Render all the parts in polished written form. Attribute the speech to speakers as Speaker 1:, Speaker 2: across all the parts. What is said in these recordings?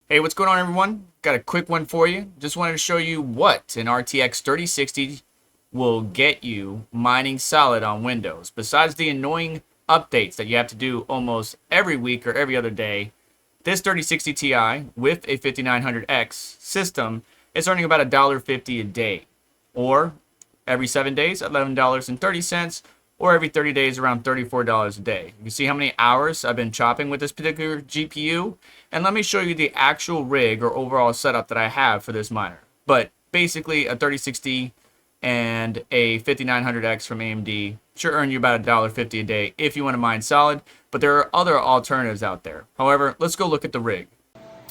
Speaker 1: Hey, what's going on, everyone? Got a quick one for you. Just wanted to show you what an RTX 3060 will get you mining solid on Windows. Besides the annoying updates that you have to do almost every week or every other day, this 3060 Ti with a 5900X system is earning about $1.50 a day, or every 7 days, $11.30, or every 30 days, around $34 a day. You can see how many hours I've been chopping with this particular GPU, and let me show you the actual rig or overall setup that I have for this miner. But basically, a 3060 and a 5900X from AMD should earn you about $1.50 a day if you want to mine solid, but there are other alternatives out there. However, let's go look at the rig.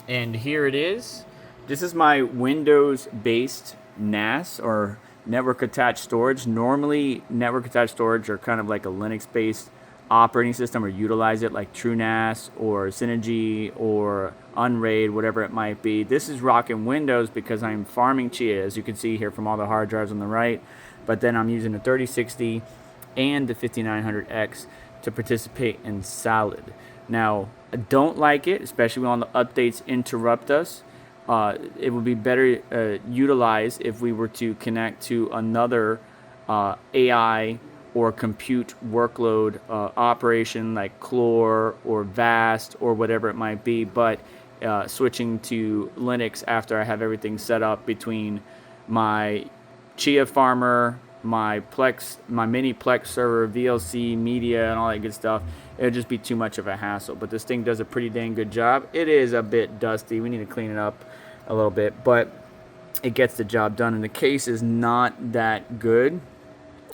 Speaker 1: And here it is. This is my Windows-based NAS, or network attached storage. Normally, network attached storage are kind of like a Linux-based operating system, or utilize it like TrueNAS or Synergy or Unraid, whatever it might be. This is rocking Windows because I'm farming Chia, as you can see here from all the hard drives on the right. But then I'm using the 3060 and the 5900X to participate in solid. Now, I don't like it, especially when all the updates interrupt us. It would be better utilized if we were to connect to another AI or compute workload operation like Clore or Vast or whatever it might be, but switching to Linux after I have everything set up between my Chia farmer, my mini Plex server, VLC, media, and all that good stuff, it would just be too much of a hassle. But this thing does a pretty dang good job. It is a bit dusty. We need to clean it up a little bit, but it gets the job done. And the case is not that good,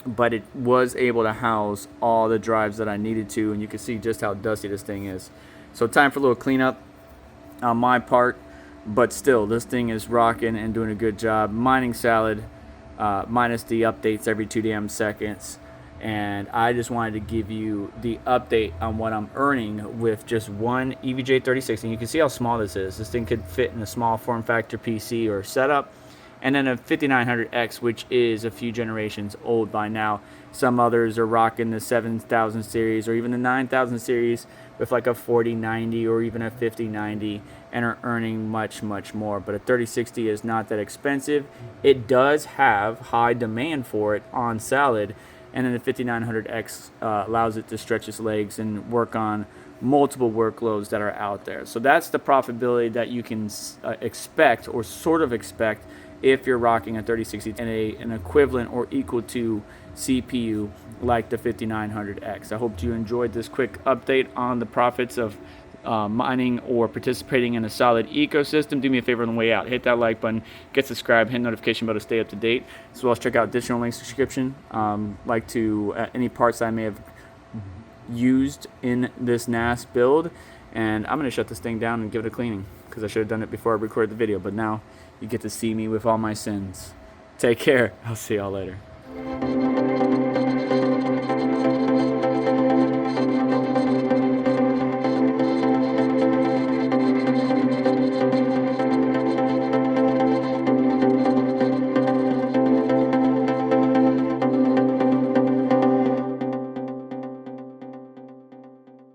Speaker 1: but it was able to house all the drives that I needed to, and you can see just how dusty this thing is. So time for a little cleanup on my part, but still, this thing is rocking and doing a good job. Mining solid, minus the updates every 2 damn seconds. And I just wanted to give you the update on what I'm earning with just one EVGA 3060. And you can see how small this is. This thing could fit in a small form factor PC or setup. And then a 5900X, which is a few generations old by now. Some others are rocking the 7000 series or even the 9000 series with like a 4090 or even a 5090 and are earning much, much more. But a 3060 is not that expensive. It does have high demand for it on solid. And then the 5900X allows it to stretch its legs and work on multiple workloads that are out there. So that's the profitability that you can expect, or sort of expect, if you're rocking a 3060 and an equivalent or equal to CPU like the 5900X. I hope you enjoyed this quick update on the profits of mining or participating in a solid ecosystem. Do me a favor on the way out. Hit that like button, get subscribed, hit the notification bell to stay up to date, as well as check out additional links in the description, like to any parts I may have used in this NAS build. And I'm going to shut this thing down and give it a cleaning, because I should have done it before I recorded the video, but now you get to see me with all my sins. Take care. I'll see y'all later.